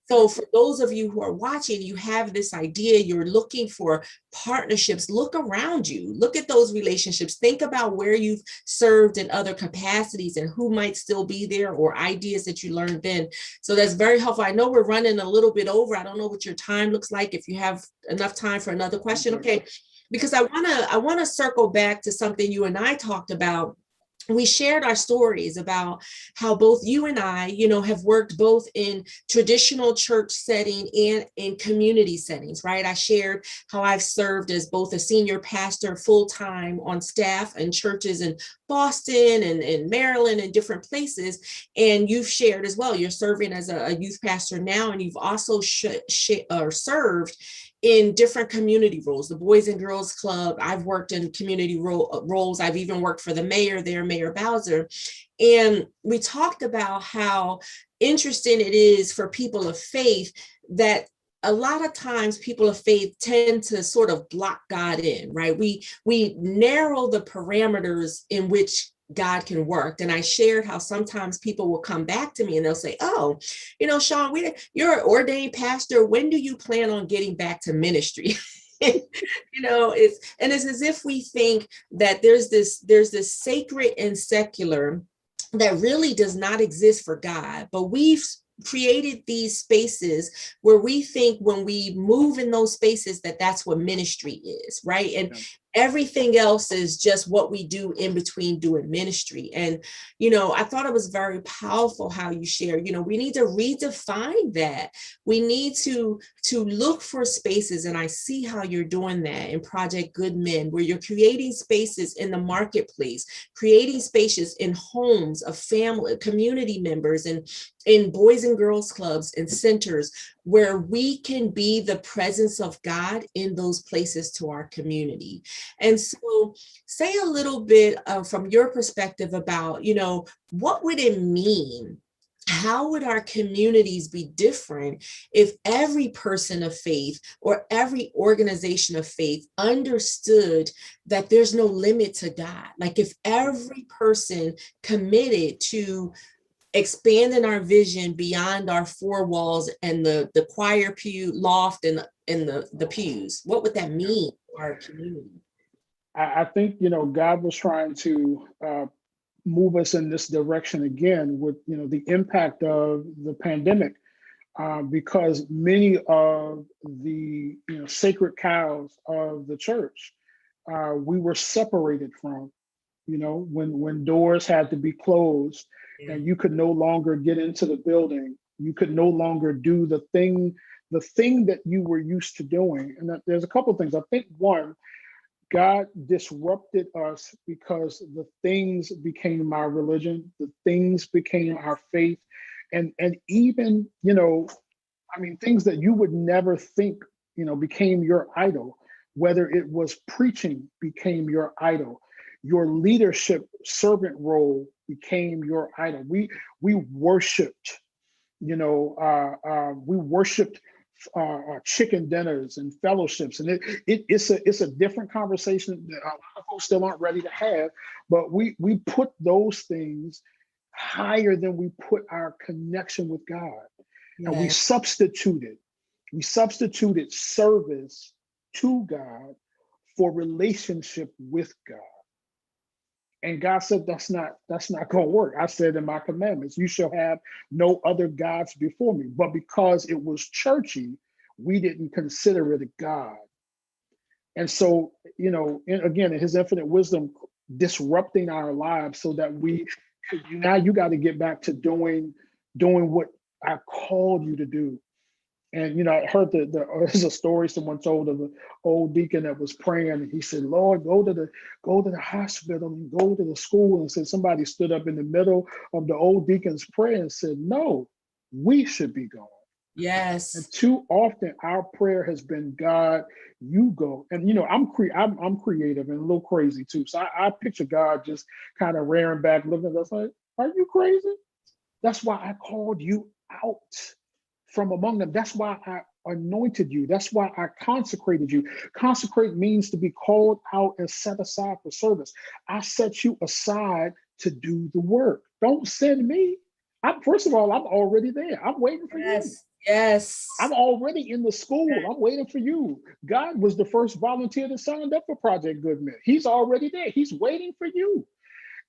So for those of you who are watching, you have this idea, you're looking for partnerships, look around you, look at those relationships, think about where you've served in other capacities and who might still be there or ideas that you learned then. So that's very helpful. I know we're running a little bit over. I don't know what your time looks like, if you have enough time for another question. Okay, because I wanna circle back to something you and I talked about. We shared our stories about how both you and I, have worked both in traditional church setting and in community settings, right? I shared how I've served as both a senior pastor full-time on staff in churches in Boston and in Maryland and different places. And you've shared as well, you're serving as a youth pastor now, and you've also served in different community roles, the Boys and Girls Club. I've worked in community roles. I've even worked for the mayor there, Mayor Bowser. And we talked about how interesting it is for people of faith that a lot of times people of faith tend to sort of block God in, right? We narrow the parameters in which God can work. And I shared how sometimes people will come back to me and they'll say, oh, Sean, you're an ordained pastor. When do you plan on getting back to ministry? It's as if we think that there's this sacred and secular that really does not exist for God, but we've created these spaces where we think when we move in those spaces that that's what ministry is, right? And everything else is just what we do in between doing ministry. And I thought it was very powerful how you shared, we need to redefine that. We need to look for spaces, and I see how you're doing that in Project GoodMen, where you're creating spaces in the marketplace, creating spaces in homes of family, community members, and in Boys and Girls Clubs and centers, where we can be the presence of God in those places to our community. And so say a little bit from your perspective about, what would it mean? How would our communities be different if every person of faith or every organization of faith understood that there's no limit to God? Like if every person committed to expanding our vision beyond our four walls and the choir pew loft and the pews, what would that mean for our community? I think, God was trying to move us in this direction again with, the impact of the pandemic, because many of the sacred cows of the church, we were separated from, when doors had to be closed and you could no longer get into the building, you could no longer do the thing that you were used to doing. And there's a couple of things. I think one, God disrupted us because the things became our religion, the things became our faith, and even, things that you would never think, became your idol. Whether it was preaching became your idol, your leadership servant role became your idol. We worshipped, we worshipped chicken dinners and fellowships, and it's a different conversation that a lot of folks still aren't ready to have. But we put those things higher than we put our connection with God, and we substituted service to God for relationship with God. And God said, that's not going to work. I said in my commandments, you shall have no other gods before me. But because it was churchy, we didn't consider it a God. And so, again, in his infinite wisdom, disrupting our lives so that now you got to get back to doing what I called you to do. And I heard there's a story someone told of an old deacon that was praying, and he said, "Lord, go to the hospital and go to the school." And said somebody stood up in the middle of the old deacon's prayer and said, "No, we should be going." Yes. And too often our prayer has been, "God, you go." And I'm creative and a little crazy too, so I picture God just kind of rearing back, looking at us like, "Are you crazy? That's why I called you out from among them. That's why I anointed you. That's why I consecrated you." Consecrate means to be called out and set aside for service. I set you aside to do the work. Don't send me. First of all, I'm already there. I'm waiting for you. Yes. I'm already in the school. I'm waiting for you. God was the first volunteer that signed up for Project GoodMen. He's already there. He's waiting for you.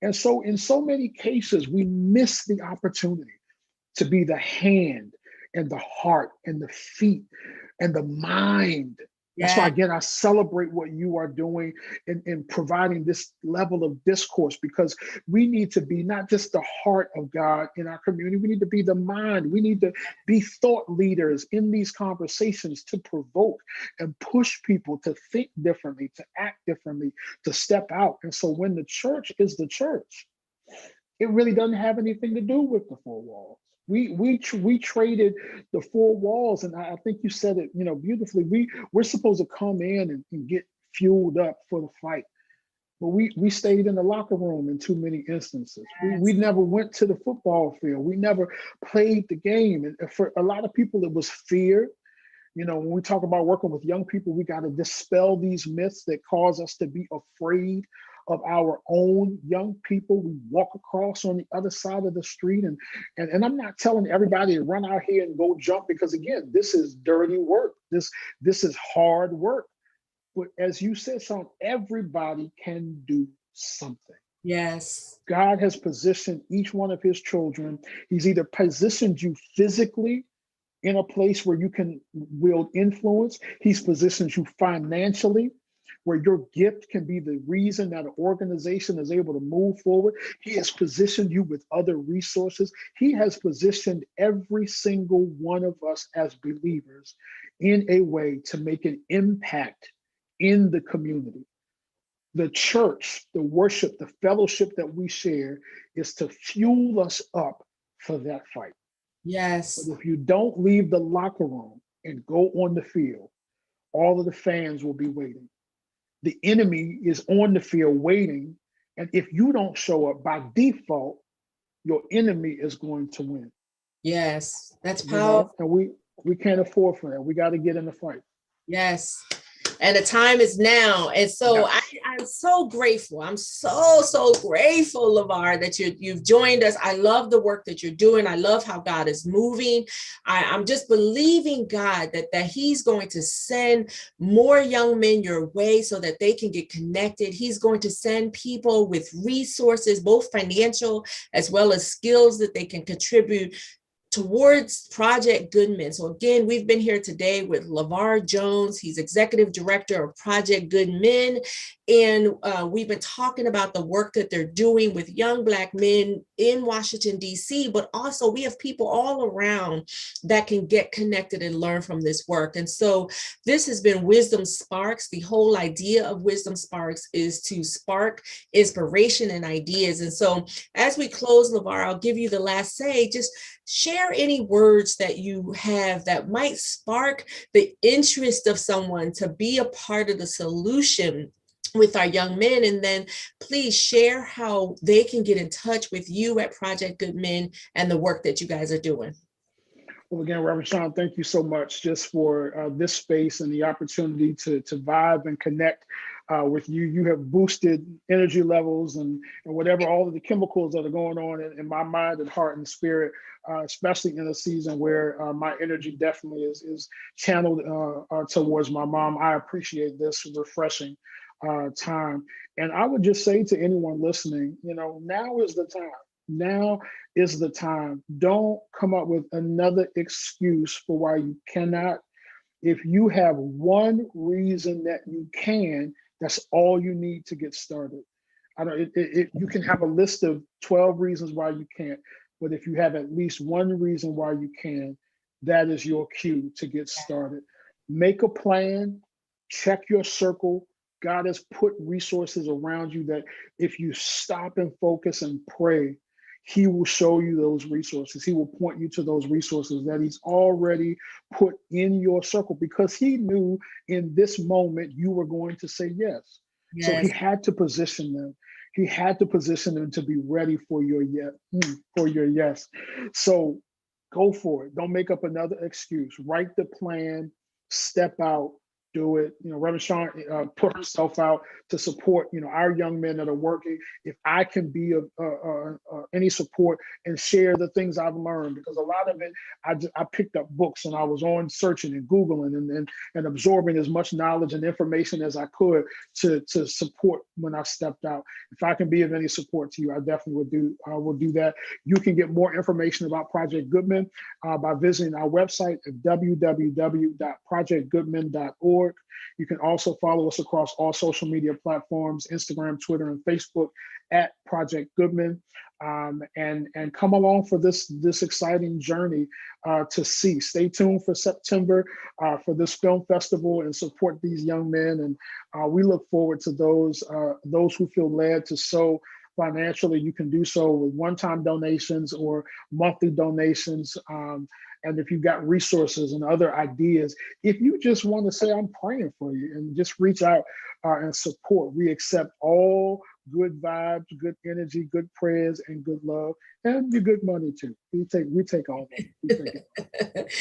And so in so many cases, we miss the opportunity to be the hand and the heart and the feet and the mind. That's why, again, I celebrate what you are doing in providing this level of discourse, because we need to be not just the heart of God in our community, we need to be the mind. We need to be thought leaders in these conversations to provoke and push people to think differently, to act differently, to step out. And so when the church is the church, it really doesn't have anything to do with the four walls. We traded the four walls, and I think you said it, beautifully. We're supposed to come in and get fueled up for the fight, but we stayed in the locker room in too many instances. We Yes. never went to the football field. We never played the game, and for a lot of people, it was fear. When we talk about working with young people, we got to dispel these myths that cause us to be afraid of our own young people. We walk across on the other side of the street, and I'm not telling everybody to run out here and go jump, because again, this is dirty work. This is hard work. But as you said, son, everybody can do something. Yes. God has positioned each one of his children. He's either positioned you physically in a place where you can wield influence. He's positioned you financially, where your gift can be the reason that an organization is able to move forward. He has positioned you with other resources. He has positioned every single one of us as believers in a way to make an impact in the community. The church, the worship, the fellowship that we share is to fuel us up for that fight. But Yes. if you don't leave the locker room and go on the field, all of the fans will be waiting. The enemy is on the field waiting. And if you don't show up by default, your enemy is going to win. Yes. That's powerful. And we can't afford for that. We got to get in the fight. Yes. And the time is now. And so Yes. I'm so grateful. I'm so grateful, LeVar, that you've joined us. I love the work that you're doing. I love how God is moving. I'm just believing God that he's going to send more young men your way so that they can get connected. He's going to send people with resources, both financial as well as skills that they can contribute towards Project GoodMen. So again, we've been here today with Lavar Jones. He's executive director of Project GoodMen. And we've been talking about the work that they're doing with young Black men in Washington, D.C., but also we have people all around that can get connected and learn from this work. And so this has been Wisdom Sparks. The whole idea of Wisdom Sparks is to spark inspiration and ideas. And so as we close, LeVar, I'll give you the last say. Just share any words that you have that might spark the interest of someone to be a part of the solution with our young men. And then please share how they can get in touch with you at Project GoodMen and the work that you guys are doing. Well, again, Reverend Sean, thank you so much just for this space and the opportunity to vibe and connect with you. You have boosted energy levels and whatever, all of the chemicals that are going on in my mind and heart and spirit, especially in a season where my energy definitely is channeled towards my mom. I appreciate this refreshing time. And I would just say to anyone listening, now is the time. Now is the time. Don't come up with another excuse for why you cannot. If you have one reason that you can, that's all you need to get started. You can have a list of 12 reasons why you can't, but if you have at least one reason why you can, that is your cue to get started. Make a plan, check your circle. God has put resources around you that if you stop and focus and pray, he will show you those resources. He will point you to those resources that he's already put in your circle, because he knew in this moment you were going to say yes. Yes. So he had to position them. He had to position them to be ready for your yes. So go for it. Don't make up another excuse. Write the plan, step out, do it. Reverend Sean put herself out to support, our young men that are working. If I can be of any support and share the things I've learned, because a lot of it, I picked up books and I was on searching and Googling and absorbing as much knowledge and information as I could to support when I stepped out. If I can be of any support to you, I definitely will do that. You can get more information about Project GoodMen by visiting our website at www.projectgoodmen.org. You can also follow us across all social media platforms, Instagram, Twitter, and Facebook at Project GoodMen, and come along for this exciting journey to see. Stay tuned for September for this film festival and support these young men. And we look forward to those who feel led to sow financially, you can do so with one-time donations or monthly donations. And if you've got resources and other ideas, if you just want to say, I'm praying for you, and just reach out and support. We accept all good vibes, good energy, good prayers, and good love, and the good money too. We take all that. We take it.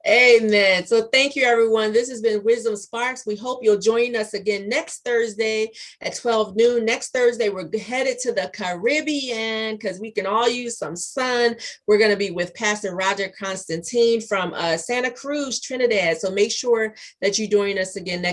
Amen. So thank you, everyone. This has been Wisdom Sparks. We hope you'll join us again next Thursday at 12 noon. Next Thursday, we're headed to the Caribbean because we can all use some sun. We're going to be with Pastor Roger Constantine from Santa Cruz, Trinidad. So make sure that you join us again next